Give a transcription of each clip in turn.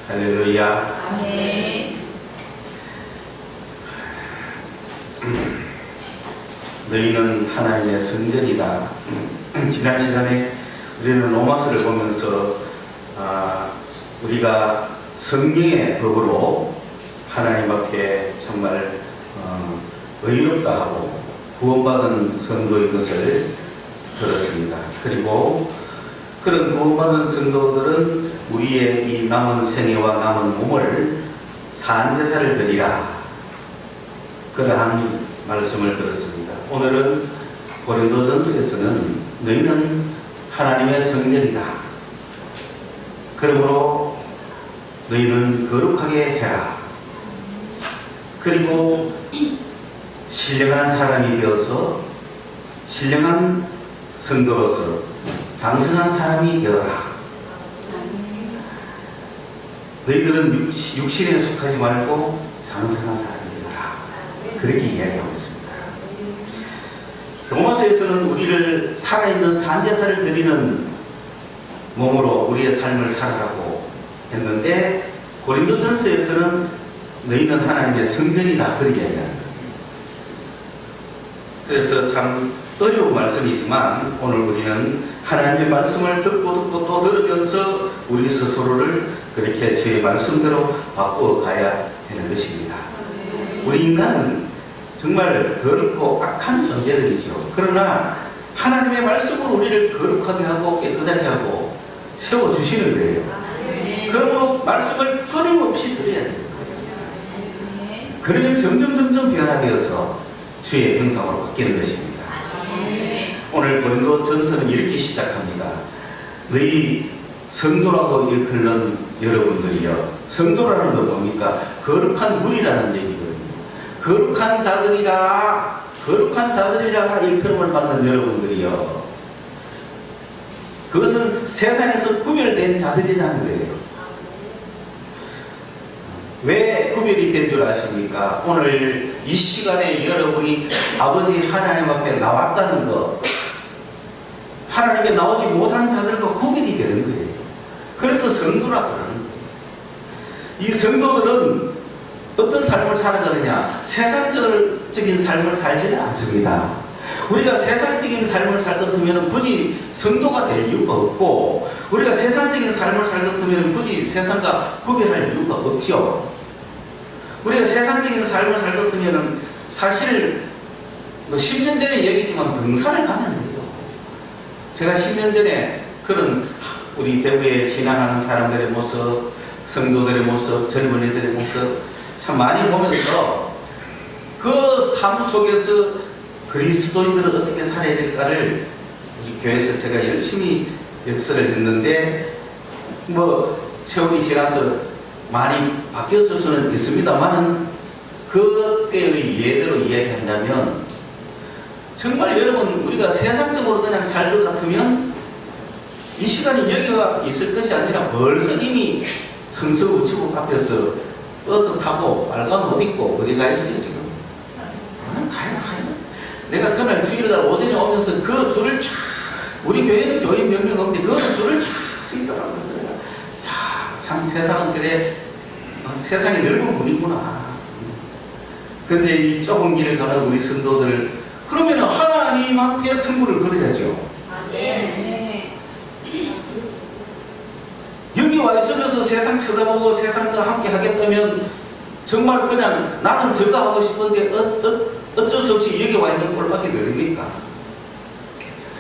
할렐루야. 아멘. 너희는 하나님의 성전이다. 지난 시간에 우리는 로마서를 보면서 우리가 성령의 법으로 하나님 앞에 정말 의롭다 하고 구원받은 성도인 것을 들었습니다. 그리고 그런 구원받은 성도들은 우리의 이 남은 생애와 남은 몸을 산제사를 드리라, 그러한 말씀을 들었습니다. 오늘은 고린도전서에서는 너희는 하나님의 성전이다. 그러므로 너희는 거룩하게 해라. 그리고 신령한 사람이 되어서 신령한 성도로서 장성한 사람이 되어라. 너희들은 육신에 속하지 말고 장성한 사람이 되어라. 그렇게 이야기하고 있습니다. 로마서에서는 우리를 살아있는 산제사를 드리는 몸으로 우리의 삶을 살아가고 했는데, 고린도전서에서는 너희는 하나님의 성전이다, 그렇게 이야기합니다. 그래서 참 어려운 말씀이지만 오늘 우리는 하나님의 말씀을 듣고 또 들으면서 우리 스스로를 그렇게 주의 말씀대로 바꾸어 가야 되는 것입니다. 우리 인간은 정말 더럽고 악한 존재들이죠. 그러나 하나님의 말씀으로 우리를 거룩하게 하고 깨끗하게 하고 세워주시는 거예요. 그러므로 말씀을 끊임없이 들어야 됩니다. 그러면 점점 변화되어서 주의 형상으로 바뀌는 것입니다. 오늘 고린도전서는 이렇게 시작합니다. 너희 성도라고 일컫는 여러분들이여. 성도라는 건 뭡니까? 거룩한 무리라는 얘기거든요. 거룩한 자들이라 일컬음을 받는 여러분들이여. 그것은 세상에서 구별된 자들이라는 거예요. 왜 구별이 된 줄 아십니까? 오늘 이 시간에 여러분이 아버지 하나님 앞에 나왔다는 것, 하나님께 나오지 못한 자들과 구별이 되는 거예요. 그래서 성도라 그러는 거예요. 이 성도들은 어떤 삶을 살아가느냐? 세상적인 삶을 살지는 않습니다. 우리가 세상적인 삶을 살 것 같으면 굳이 성도가 될 이유가 없고, 우리가 세상적인 삶을 살 것 같으면 굳이 세상과 구별할 이유가 없죠. 우리가 세상적인 삶을 살 것 같으면 사실 10년 전에 얘기지만 등산을 가면 돼요. 제가 10년 전에 그런 우리 대구에 신앙하는 사람들의 모습, 성도들의 모습, 젊은이들의 모습 참 많이 보면서 그 삶 속에서 그리스도인들은 어떻게 살아야 될까를 이 교회에서 제가 열심히 역설을 했는데, 세월이 지나서 많이 바뀌었을 수는 있습니다만은 그때의 예대로 이야기한다면, 정말 여러분 우리가 세상적으로 그냥 살 것 같으면 이 시간이 여기가 있을 것이 아니라 벌써 이미 성서우체국 앞에서 버스 타고 빨간 옷 입고 어디 가 있어요 지금? 가요. 내가 그날 주일날 오전에 오면서 그 줄을 쫙, 우리 교회는 교인 몇 명 없는데 그 줄을 쫙 쓰더라고요. 참 세상은 저래, 세상이 넓은 분이구나. 근데 이 좁은 길을 가는 우리 성도들, 그러면 하나님한테 승부를 걸어야죠. 여기 와 있으면서 세상 쳐다보고 세상과 함께 하겠다면 정말 그냥 나는 저거 하고 싶은데 어쩔 수 없이 여기 와 있는 꼴밖에 어딥니까?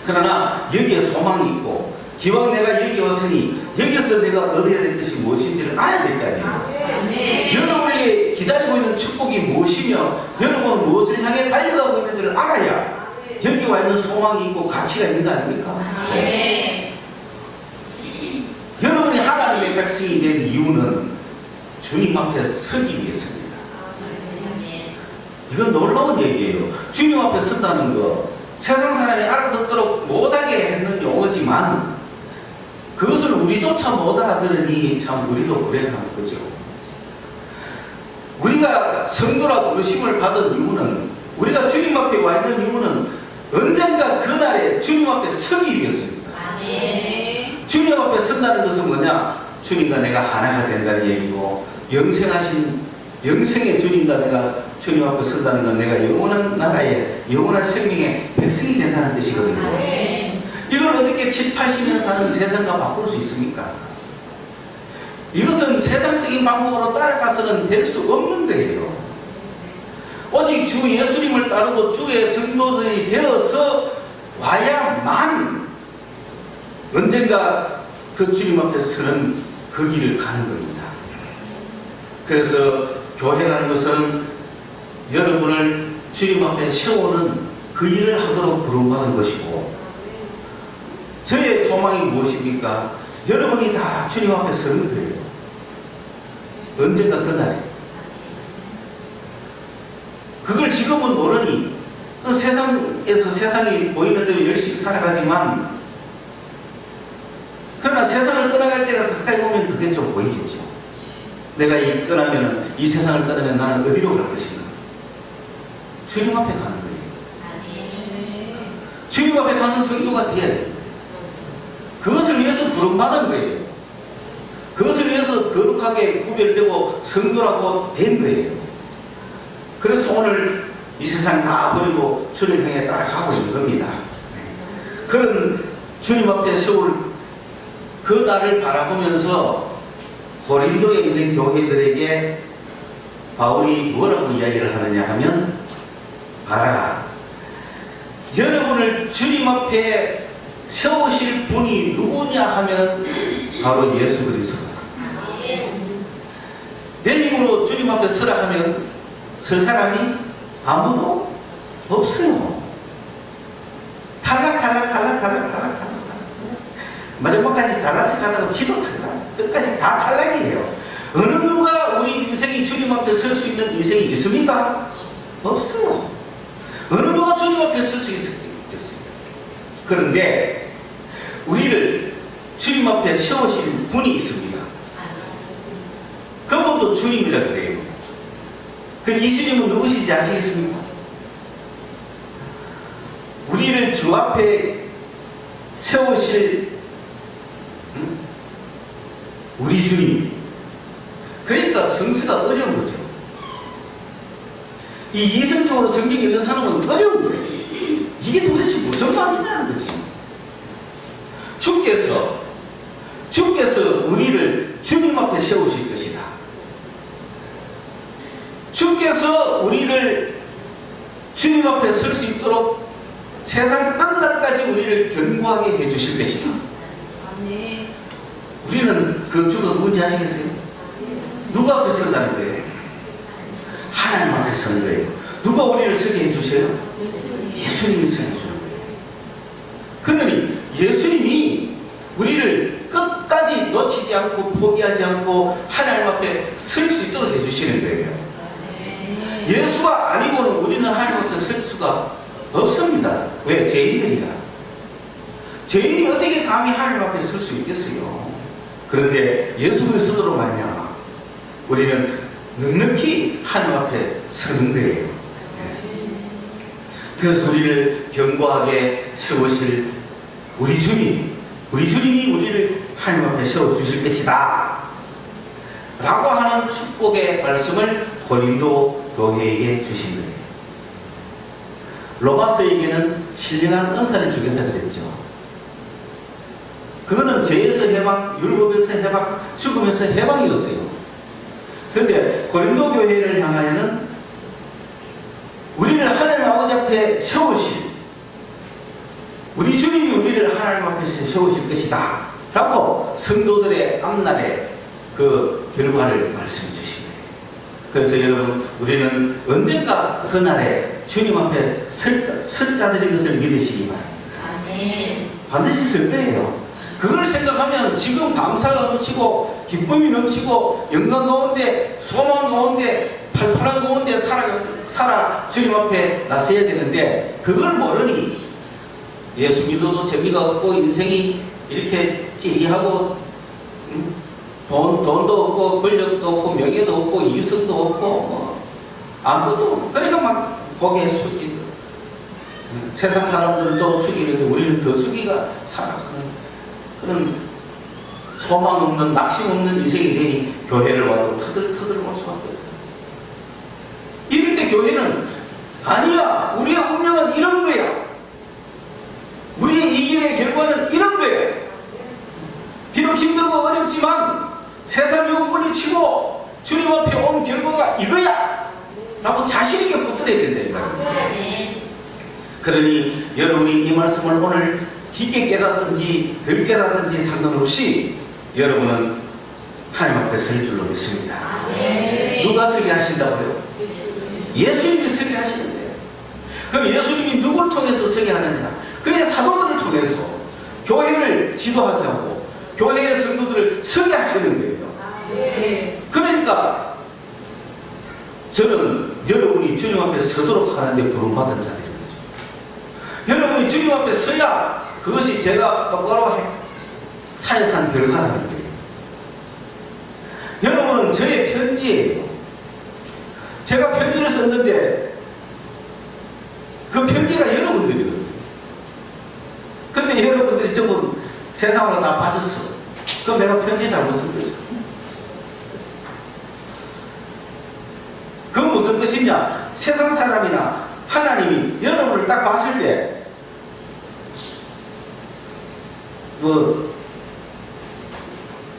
그러나 여기에 소망이 있고, 기왕 내가 여기 왔으니 여기서 내가 얻어야 될 것이 무엇인지를 알아야 될 거 아니에요. 여러분에게 기다리고 있는 축복이 무엇이며 여러분은 무엇을 향해 달려가고 있는지를 알아야 여기 와 있는 소망이 있고 가치가 있는 거 아닙니까? 여러분이 하나님의 백성이 된 이유는 주님 앞에 서기 위해서입니다. 이건 놀라운 얘기예요. 주님 앞에 선다는 거, 세상 사람이 알아듣도록 못하게 했는 용어지만 그것을 우리조차 못 알아들으니 참 우리도 불행한 거죠. 우리가 성도라 부르심을 받은 이유는, 우리가 주님 앞에 와 있는 이유는 언젠가 그날에 주님 앞에 서기 위해서입니다. 주님 앞에 선다는 것은 뭐냐? 주님과 내가 하나가 된다는 얘기고, 영생의 주님과 내가 주님 앞에 선다는 건 내가 영원한 나라에 영원한 생명의 백성이 된다는 뜻이거든요. 이걸 어떻게 7, 80년 사는 세상과 바꿀 수 있습니까? 이것은 세상적인 방법으로 따라가서는 될 수 없는 거예요. 오직 주 예수님을 따르고 주의 성도들이 되어서 와야만 언젠가 그 주님 앞에 서는 그 길을 가는 겁니다. 그래서 교회라는 것은 여러분을 주님 앞에 세우는 그 일을 하도록 부름받은 것이고, 저의 소망이 무엇입니까? 여러분이 다 주님 앞에 서는 거예요. 언젠가 그날에. 그걸 지금은 모르니 세상에서 세상이 보이는 대로 열심히 살아가지만, 그러나 세상을 떠나갈 때가 가까이 오면 그게 좀 보이겠죠. 내가 떠나면, 이 세상을 떠나면 나는 어디로 갈 것인가? 주님 앞에 가는 거예요. 주님 앞에 가는 성도가 되어야 돼요. 그것을 위해서 부름받은 거예요. 그것을 위해서 거룩하게 구별되고 성도라고 된 거예요. 그래서 오늘 이 세상 다 버리고 주님 향해 따라가고 있는 겁니다. 그런 주님 앞에 세울 그 날을 바라보면서 고린도에 있는 교회들에게 바울이 뭐라고 이야기를 하느냐 하면, 봐라, 여러분을 주님 앞에 세우실 분이 누구냐 하면 바로 예수 그리스도다. 내 힘으로 주님 앞에 서라 하면 설 사람이 아무도 없어요. 탈락. 마지막까지 잘난 척 하다가 지도 탈락. 끝까지 다 탈락이에요. 어느 누가 우리 인생이 주님 앞에 설 수 있는 인생이 있습니까? 없어요. 어느 누가 주님 앞에 설 수 있겠어요? 그런데 우리를 주님 앞에 세우실 분이 있습니다. 그분도 주님이라 그래요. 그 이 주님은 누구신지 아시겠습니까? 우리를 주 앞에 세우실 우리 주님. 그러니까 성서가 어려운 거죠. 이 이성적으로 성경 읽는 사람은 어려운 거예요. 이게 도대체 무슨 말이냐는 거지. 주께서 우리를 주님 앞에 세우실 것이다. 주께서 우리를 주님 앞에 설 수 있도록 세상 끝날까지 우리를 견고하게 해주실 것이다. 우리는 그 주가 누군지 아시겠어요? 누가 앞에 선다는 거예요? 하나님 앞에 서는 거예요. 누가 우리를 서게 해주세요? 예수님이 서게 해주는 거예요. 그러니 예수님이 우리를 끝까지 놓치지 않고 포기하지 않고 하나님 앞에 설 수 있도록 해주시는 거예요. 예수가 아니고는 우리는 하나님 앞에 설 수가 없습니다. 왜? 죄인들이라. 죄인이 어떻게 감히 하나님 앞에 설 수 있겠어요? 그런데 예수 그리스도로 말미암아 우리는 넉넉히 하나님 앞에 서는 거예요. 그래서 우리를 견고하게 세우실 우리 주님이 우리를 하나님 앞에 세워주실 것이다 라고 하는 축복의 말씀을 고린도 교회에게 주신 거예요. 로마서에게는 신령한 은사를 주겠다 그랬죠. 그거는 죄에서 해방, 율법에서 해방, 죽음에서 해방이었어요. 그런데 고린도 교회를 향하여는 우리를 하나님 아버지 앞에 세우실, 우리 주님이 우리를 하나님 앞에 세우실 것이다 라고 성도들의 앞날에 그 결과를 말씀해 주신 거예요. 그래서 여러분, 우리는 언젠가 그날에 주님 앞에 설 자들인 것을 믿으시기 바랍니다. 반드시 설 거예요. 그걸 생각하면 지금 감사가 넘치고 기쁨이 넘치고 영광 가운데 소망 가운데 팔팔한 가운데 살아 주님 앞에 나서야 되는데, 그걸 모르니 예수 믿어도 재미가 없고 인생이 이렇게 찌리하고 돈도 없고 권력도 없고 명예도 없고 이성도 없고 아무것도 없고, 그러니까 막 고개 숙이고 세상 사람들도 숙이는데 우리는 더 숙이가 살아가는 그런 소망 없는, 낙심 없는 인생이 되니 교회를 와도 터들터들 올 수밖에 없어요. 이럴 때 교회는 아니야, 우리의 운명은 이런 거야, 우리의 이 길의 결과는 이런 거야, 비록 힘들고 어렵지만 세상 유혹 물리치고 주님 앞에 온 결과가 이거야 라고 자신있게 붙들어야 된다니까요. 그러니 여러분이 이 말씀을 오늘 깊게 깨닫든지 덜 깨닫든지 상관없이 여러분은 하나님 앞에 설 줄로 믿습니다. 누가 서게 하신다고요? 예수님이 서게 하시는데요. 그럼 예수님이 누구를 통해서 서게 하느냐? 그의 사도들을 통해서 교회를 지도하게 하고 교회의 성도들을 서게 하시는 거예요. 그러니까 저는 여러분이 주님 앞에 서도록 하는데 부름받은 자들인 거죠. 여러분이 주님 앞에 서야 그것이 제가 똑바로 사역한 결과라는 거예요. 여러분은 저의 편지예요. 제가 편지를 썼는데 그 편지가 여러분들이거든요. 근데 여러분들이 전부 세상으로 다 빠졌어. 그럼 내가 편지 잘못 쓴 거죠. 그건 무슨 뜻이냐? 세상 사람이나 하나님이 여러분을 딱 봤을 때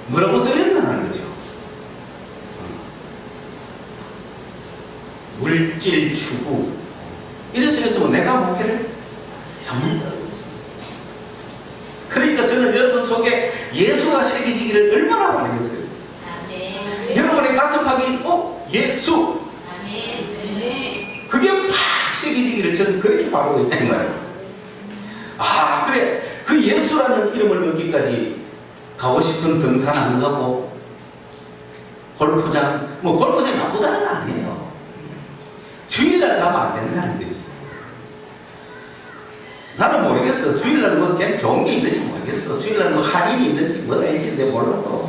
뭐라고 써있나는 거죠. 물질 추구 이래 써있으면 내가 목회를 잡는다는 거죠. 그러니까 저는 여러분 속에 예수가 새기지기를 얼마나 바라겠어요. 여러분의 가슴팍이 예수, 그게 팍 새기지기를 저는 그렇게 바라고 있다는 거예요. 아, 그래, 그 예수라는 이름을 얻기까지 가고 싶은 등산 안 가고 골프장, 골프장 나쁘다는 거 아니에요. 주일날 가면 안 된다는 거지. 나는 모르겠어. 주일날 그냥 좋은 게 있는지 모르겠어. 주일날 할인이 있는지 뭐가 있는지 내가 몰라도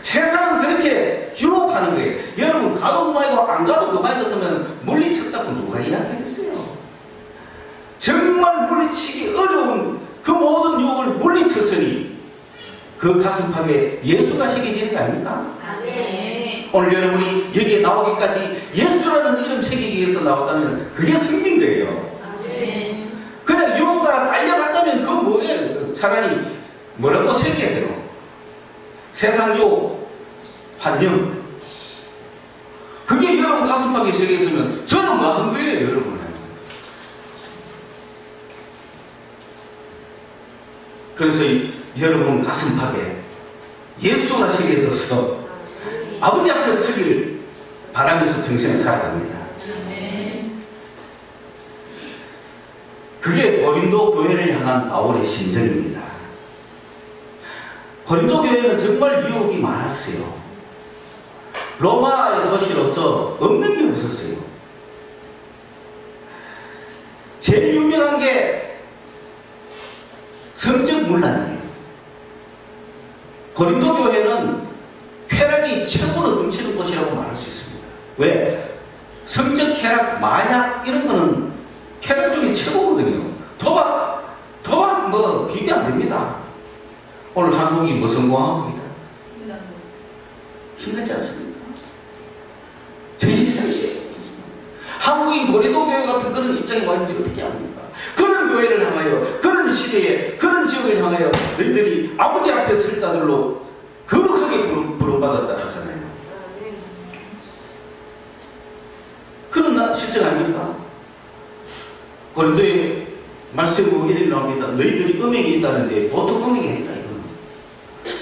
세상은 그렇게 유혹하는 거예요. 여러분 가도 그만이고 안 가도 그만이 같으면 물리쳤다고 누가 이야기하겠어요. 정말 물리치기 어려운 그 모든 유혹을 물리쳤으니 그 가슴팍에 예수가 새겨지는 거 아닙니까? 오늘 여러분이 여기에 나오기까지 예수라는 이름 새기기 위해서 나왔다면 그게 승리인 거예요. 그냥 유혹 따라 달려갔다면 그건 뭐예요? 차라리 뭐라고 새겨야 돼요? 세상 유혹, 환영. 그게 여러분 가슴팍에 새겨있으면 저는 뭐 한 거예요, 여러분. 그래서 여러분 가슴팍에 예수가 새겨져서 아버지 앞에 서기를 바라면서 평생을 살아갑니다. 그게 고린도 교회를 향한 바울의 심정입니다. 고린도 교회는 정말 유혹이 많았어요. 로마의 도시로서 없는 게 없었어요. 제일 유명한 게 성적 문란이에요. 고린도 교회는 쾌락이 최고로 넘치는 곳이라고 말할 수 있습니다. 왜? 성적 쾌락, 마약 이런 거는 쾌락 중에 최고거든요. 도박 뭐 비교 안 됩니다. 오늘 한국이 뭐 성공하고 힘들지 않습니까? 정신차리시에요. 한국이 고린도 교회 같은 그런 입장에 와 있는지 어떻게 합니까? 그런 교회를 향하여, 그런 시대에, 그런 지역을 향하여 너희들이 아버지 앞에 설 자들로 거룩하게 부름받았다 하잖아요. 그런 실정 아닙니까? 고린도에 말씀으로 이렇게 나옵니다. 너희들이 음행이 있다는데 보통 음행이 아니다 이거는.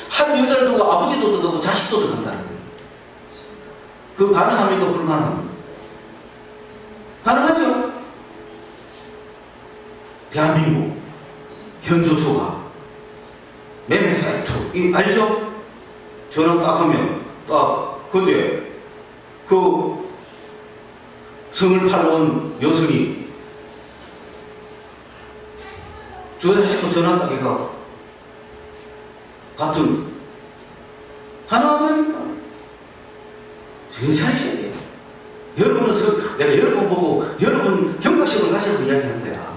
한 여자를 두고 아버지도 들어가고 자식도 들어간다는 거예요. 그거 가능합니까? 불가능합니까? 가능하죠? 대한민국 현주소가 매매 사이트 이거 알죠? 전화 딱 하면 딱 근데 그 성을 팔러온 여성이 저 자식도 전화 딱 해가 같은 가능합니까? 정신 차리셔야 돼요. 여러분은 내가 여러분 보고 여러분 경각심을 가시라고 이야기하는 거야.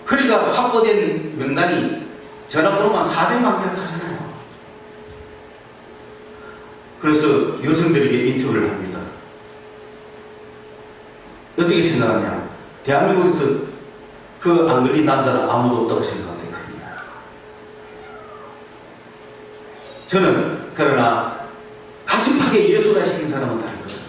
그러니까 확보된 명단이 전화번호만 400만 개를 하잖아요. 그래서 여성들에게 인터뷰를 합니다. 어떻게 생각하냐? 대한민국에서 그 안 걸린 남자는 아무도 없다고 생각합니다. 저는 그러나 가슴팍에 예수가 생긴 사람은 다른 거예요.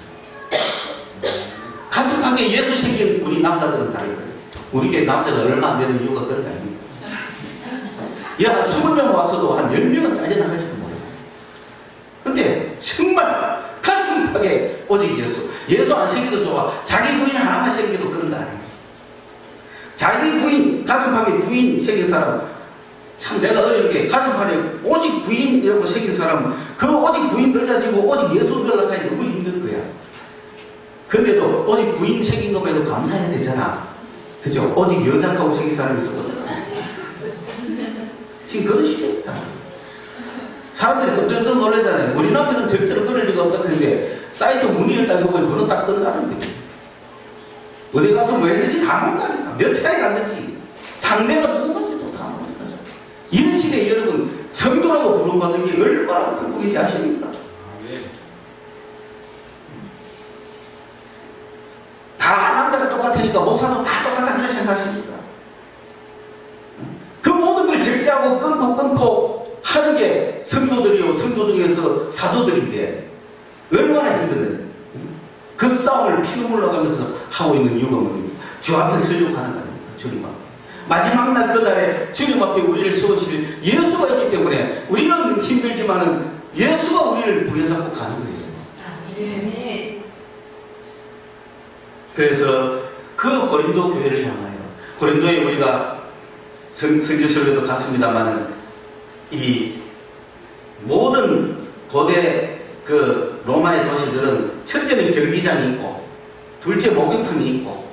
가슴팍에 예수 생긴 우리 남자들은 다른 거예요. 우리게 남자가 얼마 안 되는 이유가 그런 거 아닙니까? 야, 20명 와서도 한 10명은 잘려나갈지도 몰라요. 근데 정말 가슴팍에 오직 예수. 예수 안 생기도 좋아. 자기 부인 하나만 생기도 그런 거 아니에요. 자기 부인, 가슴팍에 부인 생긴 사람, 참 내가 어렵게 가슴팍에 오직 부인이라고 생긴 사람은 그 오직 부인 들자지고 오직 예수 들어가기 너무 힘든 거야. 근데도 오직 부인 생긴 것만 해도 감사해야 되잖아. 그죠? 오직 여자하고 생긴 사람이 있었거든. 지금 그런 시대입니다. 사람들이 깜짝 놀라잖아요. 우리 남편은 절대로 그럴 리가 없다 했는데 사이트 문의를 딱 해보면 번호 딱 뜬다는 거예요. 어디 가서 뭐 했는지 다 모른다니까. 몇 차례 갔는지 상대가 누구인지도 다 모르는 거죠. 이런 시대에 여러분 성도라고 부름받는 게 얼마나 큰 복인지 아십니까? 다 남자가 똑같으니까 목사도 다 똑같다 그렇게 생각하십니까? 그 모든 걸 절제하고 끊고 하는 게 성도들이요, 성도 중에서 사도들인데 얼마나 힘든데 그 싸움을 피눈물 나가면서 하고 있는 이유가 뭡니까? 주 앞에 서려고 하는 거 아닙니까? 주님 앞에. 마지막 날 그날에 주님 앞에 우리를 세우실 예수가 있기 때문에 우리는 힘들지만은 예수가 우리를 부여잡고 가는 거예요. 그래서 그 고린도 교회를 향하여, 고린도에 우리가 성지순례도 갔습니다만은 이 모든 고대 그 로마의 도시들은 첫째는 경기장이 있고 둘째 목욕탕이 있고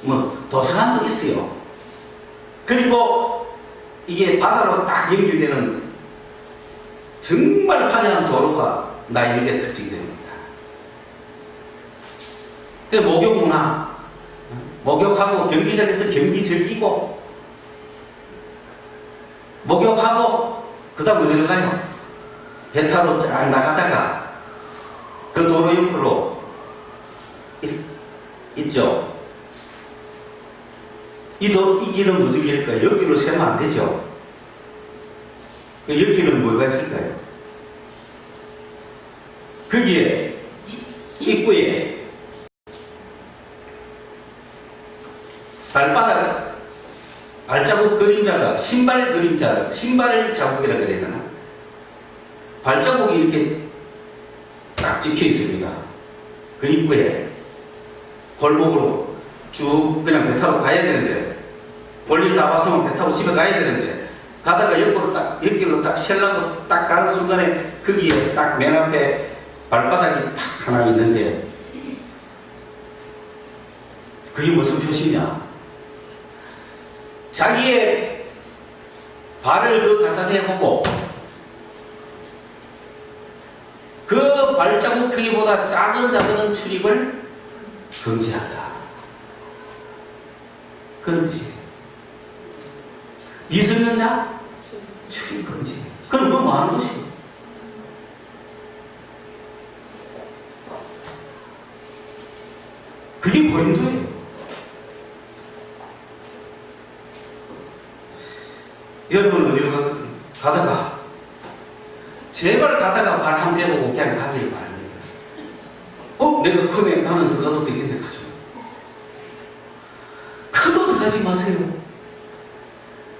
뭐 도서관도 있어요. 그리고 이게 바다로 딱 연결되는 정말 화려한 도로가 나일리의 특징이 됩니다. 목욕 문화, 목욕하고 경기장에서 경기 즐기고 목욕하고 그 다음 어디를 가요? 배 타러 쫙 나가다가 그 도로 옆으로 있죠. 이 길은 무슨 길일까요? 옆길로 세면 안 되죠. 그 옆길은 뭐가 있을까요? 거기에 입구에 발자국 그림자가 신발 자국이라 그래야 되나? 발자국이 이렇게 딱 찍혀 있습니다. 그 입구에 골목으로 쭉 그냥 배 타고 가야 되는데 볼일 다 왔으면 배 타고 집에 가야 되는데 가다가 옆길로 딱 셀라고 딱 가는 순간에 거기에 딱 맨 앞에 발바닥이 탁 하나 있는데 그게 무슨 표시냐? 자기의 발을 그 갖다 대보고 그 발자국 크기보다 작은 자들은 출입을 금지한다. 그런 뜻이에요. 미성년자 출입 금지. 그럼 그거 뭐 하는 것이에요? 그게 고린도예요. 여러분 어디로 가다가 제발 가다가 발 한 대보고 그냥 가길 바랍니다. 내가 크네. 나는 더 가도 되겠네. 가죠. 크도 더 가지 마세요.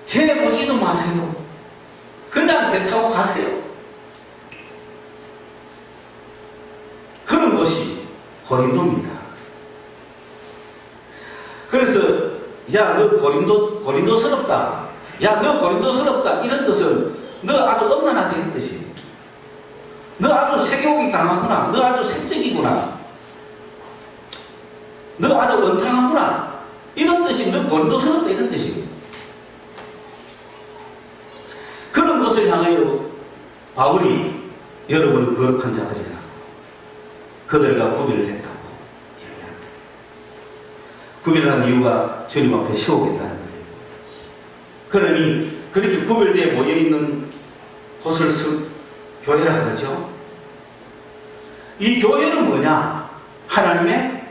쟤네 보지도 마세요. 그냥 배 타고 가세요. 그런 것이 고린도입니다. 그래서 야, 너 고린도스럽다. 야, 너 고린도스럽다. 이런 뜻은 너 아주 엄란하다 이런 뜻이에요. 너 아주 세계옥이 강하구나. 너 아주 색적이구나. 너 아주 언탕하구나. 이런 뜻이 너 고린도스럽다 이런 뜻이에요. 그런 것을 향하여 바울이 여러분은 거룩한 자들이다. 그들과 구별을 했다고 이야기합니다. 구별한 이유가 주님 앞에 세우겠다는 거예요. 그러니 그렇게 구별되어 모여있는 곳을 교회라 그러죠. 이 교회는 뭐냐? 하나님의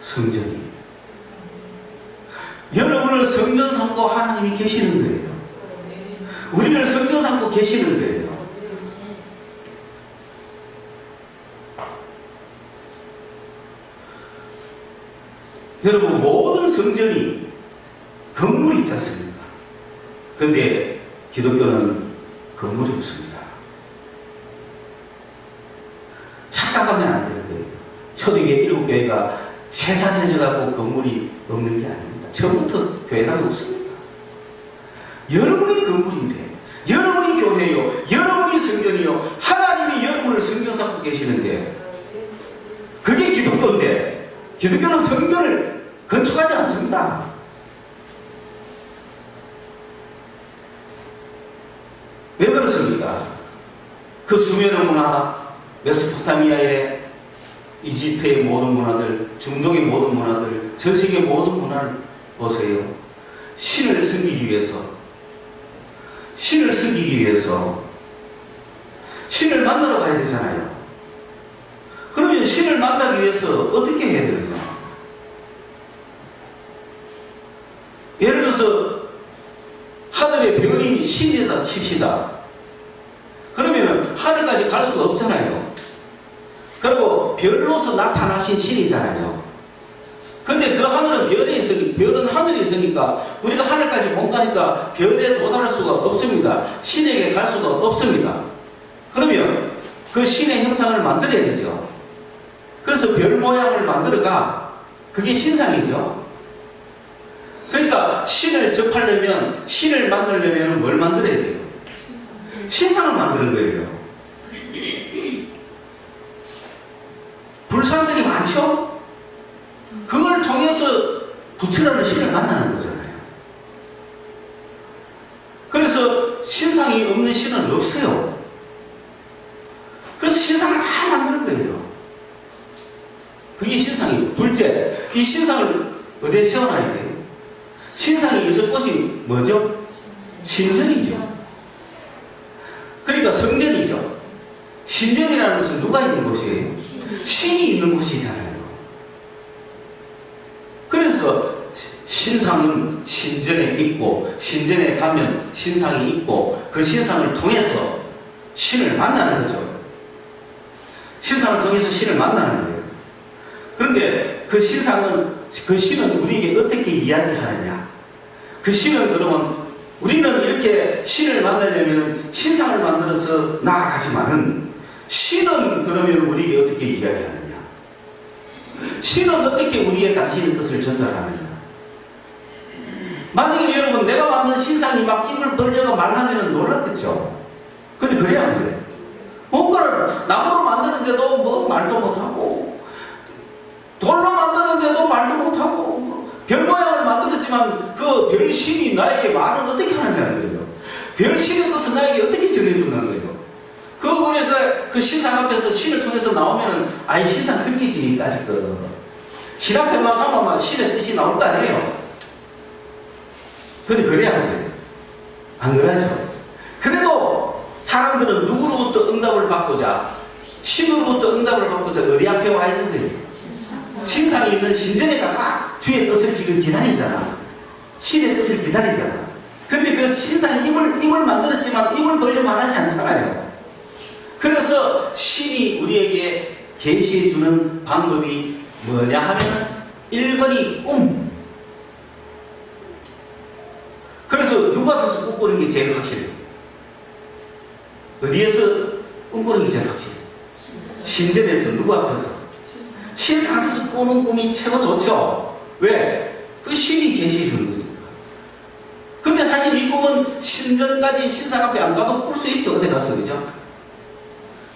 성전이에요. 여러분을 성전 삼고 하나님이 계시는 거예요. 우리를 성전 삼고 계시는 거예요. 여러분, 모든 성전이 건물이 있지 않습니까? 그런데 기독교는 건물이 없습니다. 착각하면 안 되는 거예요. 초대교회 7교회가 쇠사해져가고 건물이 없는 게 아닙니다. 처음부터 교회가 없습니다. 여러분이 건물인데, 여러분이 교회요, 여러분이 성전이요, 하나님이 여러분을 성전 삼고 계시는데, 그게 기독교인데, 기독교는 성전을 건축하지 않습니다. 왜 그렇습니까? 그 수메르 문화, 메소포타미아의, 이집트의 모든 문화들, 중동의 모든 문화들, 전 세계 모든 문화를 보세요. 신을 섬기기 위해서, 신을 만나러 가야 되잖아요. 그러면 신을 만나기 위해서 어떻게 해야 되느냐? 예를 들어서 하늘의 별이 신이다 칩시다. 그러면 하늘까지 갈 수가 없잖아요. 그리고 별로서 나타나신 신이잖아요. 근데 그 하늘은 별은 하늘에 있으니까 우리가 하늘까지 못 가니까 별에 도달할 수가 없습니다. 신에게 갈 수가 없습니다. 그러면 그 신의 형상을 만들어야 되죠. 그래서 별 모양을 만들어가. 그게 신상이죠. 그러니까 신을 접하려면, 신을 만들려면 뭘 만들어야 돼요? 신상을 만드는 거예요. 불상들이 많죠? 그걸 통해서 부처라는 신을 만나는 거잖아요. 그래서 신상이 없는 신은 없어요. 그래서 신상을 다 만드는 거예요. 그게 신상이에요. 둘째, 이 신상을 어디에 세워놔야 돼요? 신상이 있을 곳이 뭐죠? 신전이죠. 그러니까 성전이죠. 신전이라는 것은 누가 있는 곳이에요? 신이 있는 곳이잖아요. 그래서 신상은 신전에 있고, 신전에 가면 신상이 있고, 그 신상을 통해서 신을 만나는 거죠. 신상을 통해서 신을 만나는 거예요. 그런데 그 신은 우리에게 어떻게 이야기하느냐? 그 신은 그러면 우리는 이렇게 신을 만나려면 신상을 만들어서 나아가지만은 신은 그러면 우리에게 어떻게 이야기하느냐? 신은 어떻게 우리의 당신의 뜻을 전달하느냐? 만약에 여러분 내가 만든 신상이 막 입을 벌려가 말하면 놀랍겠죠? 근데 그래야 안 돼. 뭔가를 나무로 만드는데도 뭐 말도 못하고, 돌로 만드는데도 말도 못하고, 별 모양을 만들었지만 그 별신이 나에게 말을 어떻게 하느냐는 거죠. 별신의 뜻을 나에게 어떻게 전해준다는 거죠. 그 신상 앞에서 신을 통해서 나오면은 아이 신상 생기지 아직 신 앞에만 가면 신의 뜻이 나올 거 아니에요. 근데 그래야 안 돼요. 안 그러죠. 그래도 사람들은 누구로부터 응답을 받고자, 신으로부터 응답을 받고자 어디 앞에 와 있는 거예요? 신상이 있는 신전에 가가 주의 뜻을 지금 기다리잖아. 신의 뜻을 기다리잖아. 근데 그 신상이 입을 만들었지만 입을 벌려만 하지 않잖아요. 그래서 신이 우리에게 계시해주는 방법이 뭐냐 하면 1번이 그래서 누구 앞에서 꿈꾸는 게 제일 확실해요? 어디에서 꿈꾸는 게 제일 확실해요? 신전에서. 누구 앞에서? 신상 앞에서 꾸는 꿈이 최고 좋죠. 왜? 그 신이 계시해주는 거니까. 근데 사실 이 꿈은 신전까지 신상 앞에 안 가도 꿀 수 있죠. 어디 가서, 그죠?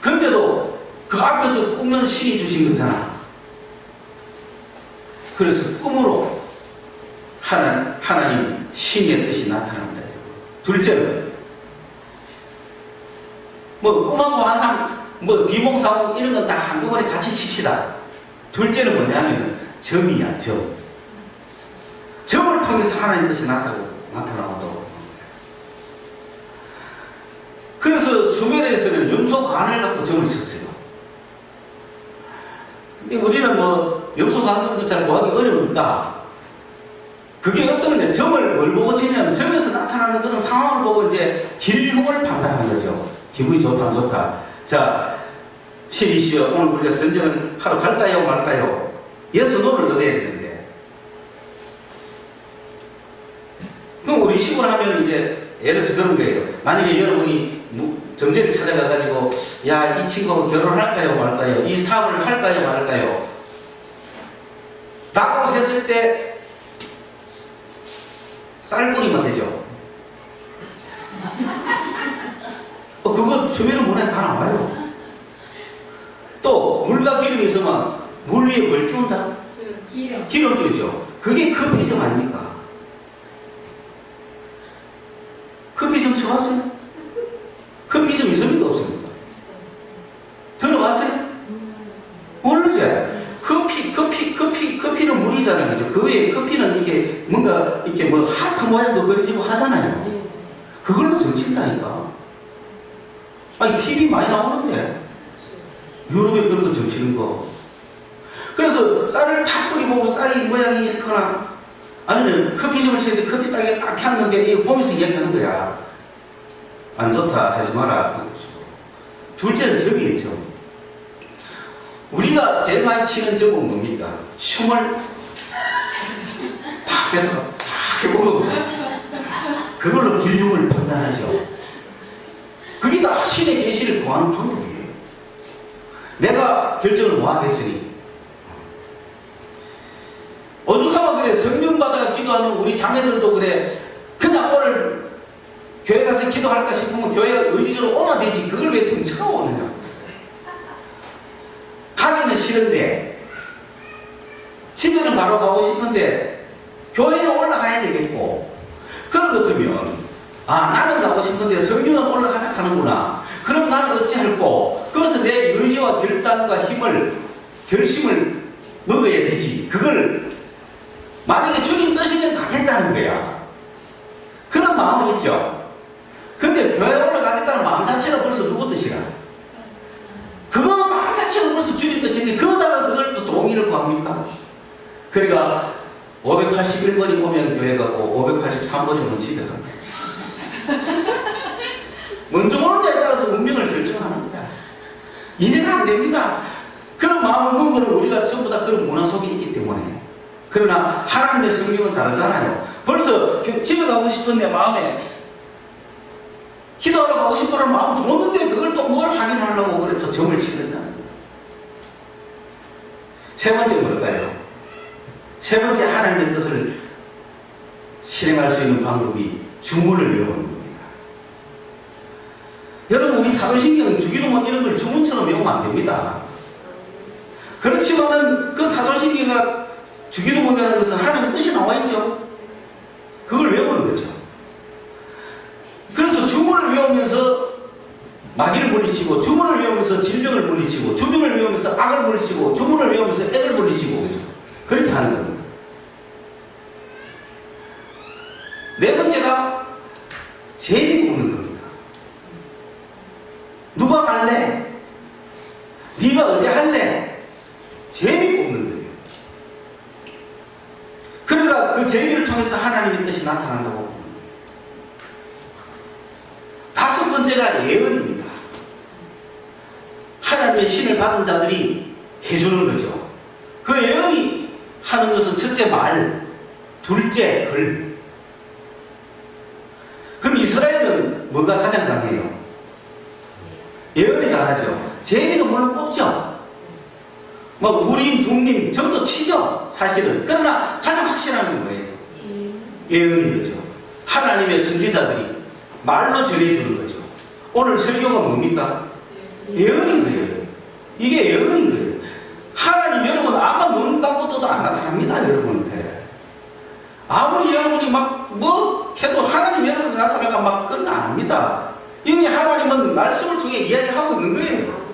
근데도 그 앞에서 꾸면 신이 주신 거잖아. 그래서 꿈으로 하나님 신의 뜻이 나타난다. 둘째는 꿈하고 환상, 비몽사몽 이런 건 다 한꺼번에 같이 칩시다. 둘째는 뭐냐면 점이야. 점을 통해서 하나님 뜻이 나타나고. 염소간을 갖고 점을 쳤어요. 근데 우리는 뭐 염소간 같은 거 잘 구하기 어려우니까 그게 어떤 거냐, 점을 뭘 보고 치냐면 점에서 나타나는 그런 상황을 보고 이제 기류를 판단하는 거죠. 기분이 좋다 안 좋다. 자, 시리시여 오늘 우리가 전쟁을 하러 갈까요 말까요? 예스 노를 넣어야 되는데, 그럼 우리 식으로 하면 이제 예를 들어서 그런 거예요. 만약에 여러분이 점쟁이를 찾아가가지고 야, 이 친구하고 결혼할까요 말까요? 이 사업을 할까요 말까요? 라고 했을 때 쌀뿌리만 되죠. 그거 주변의 문에 다 나와요. 또 물과 기름이 있으면 물 위에 뭘 띄운다? 기름 띄우죠. 그게 커피점 아닙니까? 커피점 쳐봤어요? 커피점 있습니까 없습니까? 들어봤어요? 모르지? 커피는 물이잖아요. 그죠? 그 외에 커피는 이렇게 뭔가 이렇게 뭐 하트 모양도 그려지고 하잖아요. 그걸로 점친다니까. 아니, TV 많이 나오는데. 유럽에 그런 거 점치는 거. 그래서 쌀을 탁 뿌리고 쌀이 모양이 이렇거나 아니면 커피점을 치는데 커피 땅에 딱 켰는데 이거 보면서 이야기하는 거야. 안 좋다 하지 마라. 둘째는 점이겠죠. 우리가 제일 많이 치는 점은 뭡니까? 춤을 팍 해다가 팍 해보고 그걸로 길흉을 판단하죠. 그게 다 신의 계시를 구하는 방법이에요. 내가 결정을 뭐 하겠으니. 오죽하면 그래, 성령 받아 기도하는 우리 자매들도 그래, 그냥 오늘 교회 가서 기도할까 싶으면 교회가 의지적으로 오면 되지. 그걸 왜 지금 처음 오느냐. 가기는 싫은데 집에는 바로 가고 싶은데 교회는 올라가야 되겠고, 그런 것 같으면 나는 가고 싶은데 성령은 올라가자 하는구나. 그럼 나는 어찌할꼬? 그것은 내 의지와 결단과 결심을 먹어야 되지. 그걸 만약에 주님 뜻이면 가겠다는 거야. 그런 마음은 있죠. 근데 교회 올라가겠다는 마음 자체가 벌써 누구 뜻이라? 그거 마음 자체가 벌써 주님 뜻인데 그러다가 그걸 또 동의를 구합니까? 그러니까 581번이 오면 교회 가고 583번이 오면 집에 갑니다. 먼저 오느냐에 따라서 운명을 결정하는 거야. 이래가 안 됩니다. 그런 마음을 먹은 거는 우리가 전부 다 그런 문화 속에 있기 때문에. 그러나 하나님의 성령은 다르잖아요. 벌써 집에 가고 싶은 내 마음에 기도하러 가고 싶어라는 마음 좋았는데 그걸 또 뭘 확인하려고 그래 또 점을 치는다는 거예요. 세 번째 뭘까요? 세 번째 하나님의 뜻을 실행할 수 있는 방법이 주문을 외우는 겁니다. 여러분, 우리 사도신경은 주기도문 이런 걸 주문처럼 외우면 안 됩니다. 그렇지만은 그 사도신경과 주기도문이라는 것은 하나님의 뜻이 나와 있죠. 그걸 외우는 거죠. 그래서 주문을 외우면서 마귀를 물리치고, 주문을 외우면서 질병을 물리치고, 주문을 외우면서 악을 물리치고, 주문을 외우면서 애를 물리치고, 그죠? 그렇게 하는 겁니다. 네 번째가 제비 뽑는 겁니다. 누가 갈래? 네가 어디 할래? 제비 뽑는 거예요. 그러니까 그 제비를 통해서 하나님의 뜻이 나타난다고 보는 거예요. 다섯 번째가 예언입니다. 하나님의 신을 받은 자들이 해주는 거죠. 그 예언이 하는 것은 첫째 말, 둘째 글. 그럼 이스라엘은 뭐가 가장 강해요? 예언이 강하죠. 제비도 물론 뽑죠. 뭐 우림, 둥림 전부 치죠, 사실은. 그러나 가장 확실한 건 뭐예요? 예언인 거죠. 하나님의 선지자들이 말로 전해주는 거죠. 오늘 설교가 뭡니까? 예언인 거예요. 이게 예언인 거예요. 하나님, 여러분 아마 눈 감고 떠도 안 나타납니다, 여러분한테. 아무리 여러분이 막 뭐 해도 하나님 여러분이 나타나니까 막 그런 거 안 합니다. 이미 하나님은 말씀을 통해 이야기하고 있는 거예요.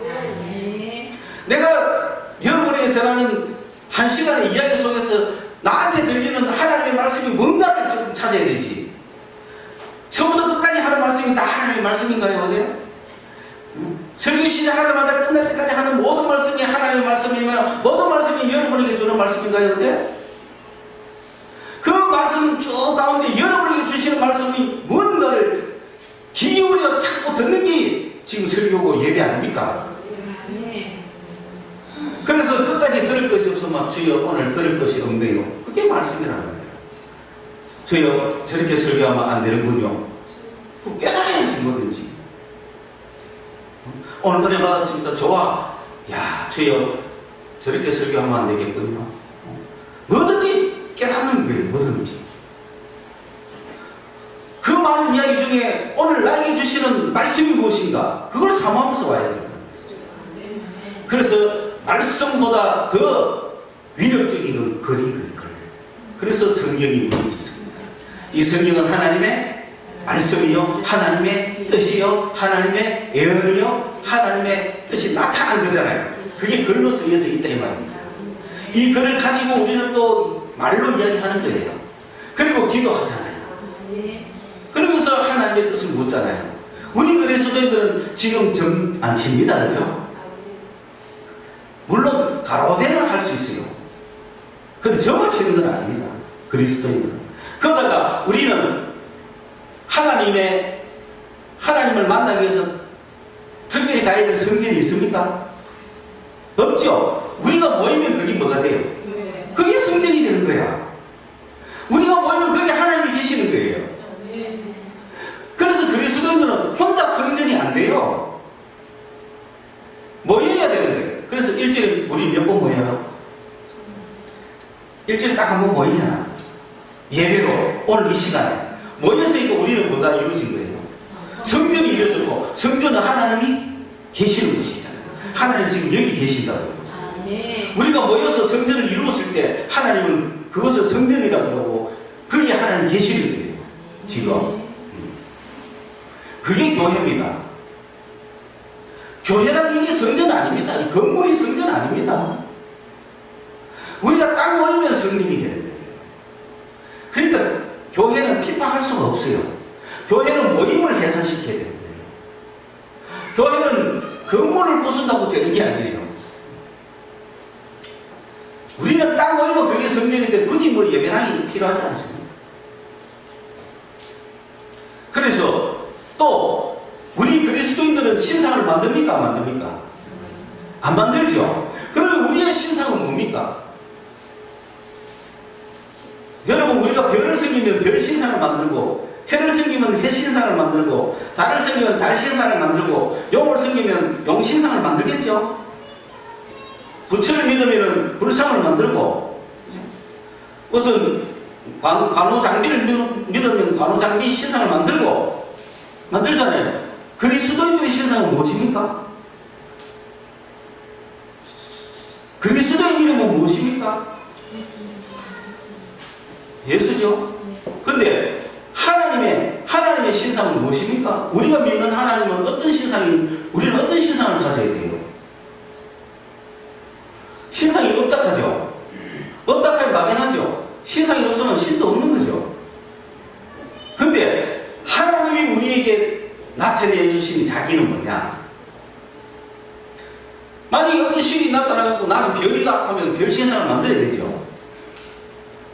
내가 여러분에게 전하는 한 시간의 이야기 속에서 나한테 들리는 하나님의 말씀이 뭔가를 좀 찾아야 되지. 처음부터 끝까지 하는 말씀이 다 하나님의 말씀인가요? 어디요? 시작하자마자 끝날 때까지 하는 모든 말씀이 하나님의 말씀이면 모든 말씀이 여러분에게 주는 말씀인가요? 근데 그 말씀 쭉 가운데 여러분에게 주시는 말씀이 뭔가를 귀 기울여 찾고 듣는 게 지금 설교고 예배 아닙니까? 그래서 끝까지 들을 것이 없으면 주여 오늘 들을 것이 없네요. 그게 말씀이라는 거예요. 주여 저렇게 설교하면 안 되는군요. 깨달아야지 뭐든지. 오늘 은혜 받았습니다. 좋아. 야 주여 저렇게 설교하면 안 되겠군요. 뭐든지 깨닫는 거예요. 뭐든지. 그 많은 이야기 중에 오늘 나에게 주시는 말씀이 무엇인가? 그걸 사모하면서 와야 됩니다. 그래서 말씀보다 더 위력적인 건 거리인 걸. 그래서 성경이 우리에게 있습니다. 이 성경은 하나님의 말씀이요, 하나님의 뜻이요, 하나님의 예언이요, 하나님의 뜻이 나타난 거잖아요. 그게 글로 쓰여져 있다 이 말입니다. 이 글을 가지고 우리는 또 말로 이야기하는 거예요. 그리고 기도하잖아요. 그러면서 하나님의 뜻을 묻잖아요. 우리 그리스도인들은 지금 점 안 칩니다. 그죠? 물론 가로대는 할 수 있어요. 그런데 점을 치는 건 아닙니다. 그리스도인들은. 그러다가 우리는 하나님을 만나기 위해서 특별히 가야 될 성전이 있습니까? 없죠. 우리가 모이면 그게 뭐가 돼요? 그게 성전이 되는 거야. 우리가 모이면 그게 하나님이 계시는 거예요. 그래서 그리스도인들은 혼자 성전이 안 돼요. 모여야 되는 거예요. 그래서 일주일에 우리 몇 번 모여요? 일주일에 딱 한 번 모이잖아. 예배로 오늘 이 시간에 모였으니까 우리는 뭐가 이루어진 거예요? 성전이 이루어졌고, 성전은 하나님이 계시는 곳이잖아요. 하나님 지금 여기 계신다고요. 우리가 모여서 성전을 이루었을 때 하나님은 그것을 성전이라고 하고 거기에 하나님 계시는 거예요. 지금 그게 교회입니다. 교회란 이게 성전 아닙니다. 이 건물이 성전 아닙니다. 우리가 딱 모이면 성전이 되는 거예요. 그러니까 교회는 핍박할 수가 없어요. 교회는 모임을 해산시켜야 되는 거예요. 교회는 건물을 부순다고 되는 게 아니에요. 우리는 딱 모이면 그게 성전인데 굳이 뭐 예배당이 필요하지 않습니다. 그래서 또 우리 그리스도인들은 신상을 만듭니까? 안 만듭니까? 안 만들죠. 그러면 우리의 신상은 뭡니까? 여러분 우리가 별을 섬기면 별 신상을 만들고, 해를 섬기면 해 신상을 만들고, 달을 섬기면 달 신상을 만들고, 용을 섬기면 용 신상을 만들겠죠. 부처를 믿으면 불상을 만들고, 무슨 관우장비를 믿으면 관우장비 신상을 만들잖아요. 그리스도인들의 신상은 무엇입니까? 그리스도인 이름은 무엇입니까? 예수죠. 그런데 하나님의 신상은 무엇입니까? 우리가 믿는 하나님은 우리는 어떤 신상을 가져야 돼요? 신상이 없다 하죠. 없다 하면 막연하죠. 신상이 없으면 신도 없는 거죠. 그런데 하나님이 우리에게 나타내 주신 자기는 뭐냐? 만약에 어떤 신이 나타나고 나는 별이다 하면 별 신상을 만들어야 되죠.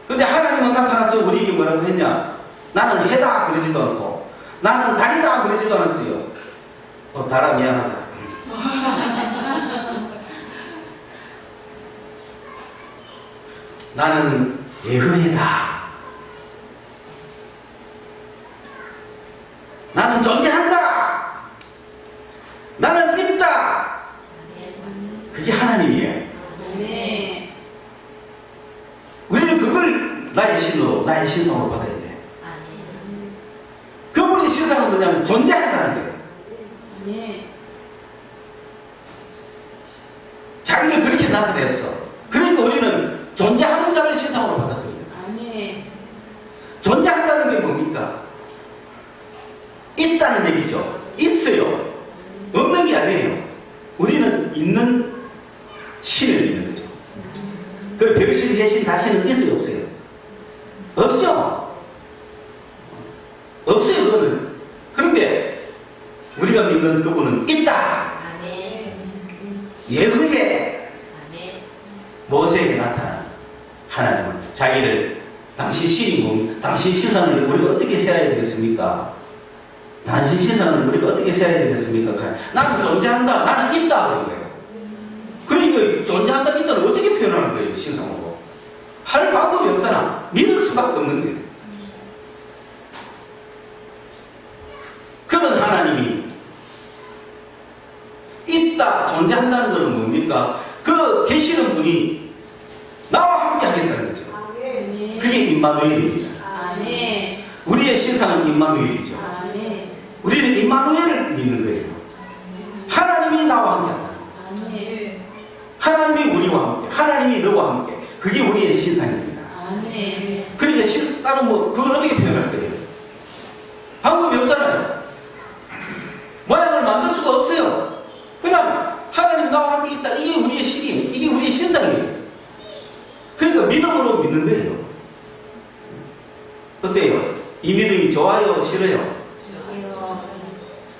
근데 하나님은 나타나서 우리에게 뭐라고 했냐? 나는 해다 그러지도 않고, 나는 달이다 그러지도 않았어요. 달아 미안하다. 나는 예언이다. 나는 존재한다. 나는 있다. 그게 하나님이에요. 우리는 그걸 나의 신으로, 나의 신성으로 받아야 돼. 그분의 신상은 뭐냐면 존재한다는 거예요. 자기를 그렇게 나타냈어. 그러니까 우리는 존재하는 자를 신상으로 받아들여요. 존재한다는 게 뭡니까? 있다는 얘기죠. 있어요. 없는 게 아니에요. 우리는 있는 신을 믿는 거죠. 그 별신, 해신, 다시는 있어요, 없어요? 없죠? 없어요, 그거는. 그런데 우리가 믿는 그분은 있다. 예후에 모세에게 나타난 하나님은 자기를 당신 신이 뭡니까? 당신 신상을 우리가 어떻게 세워야 되겠습니까? 당신 신상을 우리가 어떻게 세워야 되겠습니까? 나는 존재한다, 나는 있다 그런 거예요. 그러니까 존재한다, 있다를 어떻게 표현하는 거예요? 신상으로 할 방법이 없잖아. 믿을 수밖에 없는 거예요. 그런 하나님이 있다, 존재한다는 것은 뭡니까? 그 계시는 분이 나와 함께 하겠다는 거죠. 그게 임마누엘입니다. 우리의 신상은 임마누엘이죠. 우리는 임마누엘을 믿는 거예요. 하나님이 나와 함께 한다. 하나님이 우리와 함께, 하나님이 너와 함께. 그게 우리의 신상입니다. 그러니까 따로 그걸 어떻게 표현할 거예요? 방법이 없잖아요. 모양을 만들 수가 없어요. 그냥 하나님 나와 함께 있다. 이게 우리의 신이에요. 이게 우리의 신상이에요. 그러니까 믿음으로 믿는 거예요. 어때요? 이 믿음이 좋아요? 싫어요?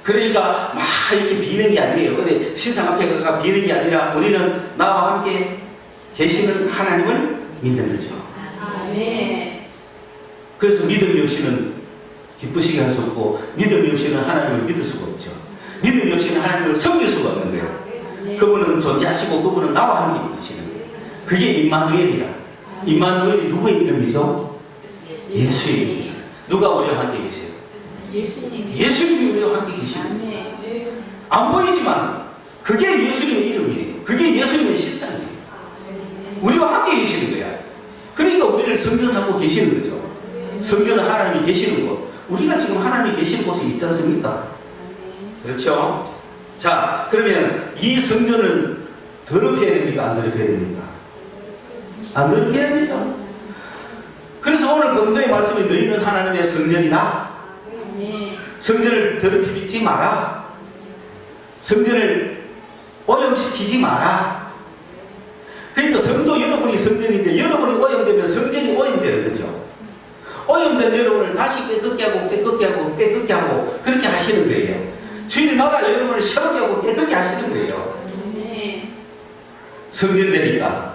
그러니까 막 이렇게 비는 게 아니에요. 근데 신상 앞에 가가 비는 게 아니라 우리는 나와 함께 계시는 하나님을 믿는 거죠. 그래서 믿음이 없이는 기쁘시게 할 수 없고, 믿음이 없이는 하나님을 믿을 수가 없죠. 믿음이 없이는 하나님을 섬길 수가 없는 거예요. 그분은 존재하시고 그분은 나와 함께 계시는 거예요. 그게 임마누엘이라. 임마누엘이 누구의 이름이죠? 예수의 이름이죠. 누가 우리와 함께 계세요? 예수님이 우리와 함께 계십니다. 안 보이지만 그게 예수님의 이름이에요. 그게 예수님의 실상이에요. 우리와 함께 계시는 거야. 그러니까 우리를 성전 삼고 계시는 거죠. 성전은 하나님이 계시는 곳. 우리가 지금 하나님이 계시는 곳에 있지 않습니까? 그렇죠? 자, 그러면 이 성전을 더럽혀야 됩니까? 안 더럽혀야 됩니까? 안 더럽혀야 되죠. 그래서 오늘 본문의 말씀이 너희는 하나님의 성전이다. 성전을 더럽히지 마라. 성전을 오염시키지 마라. 그러니까 성도 여러분이 성전인데 여러분이 오염되면 성전이 오염되는 거죠. 오염된 여러분을 다시 깨끗게 하고 깨끗게 하고 깨끗게 하고 그렇게 하시는 거예요. 주일마다 여러분을 시원하게 하고 깨끗게 하시는 거예요. 성전 되니까.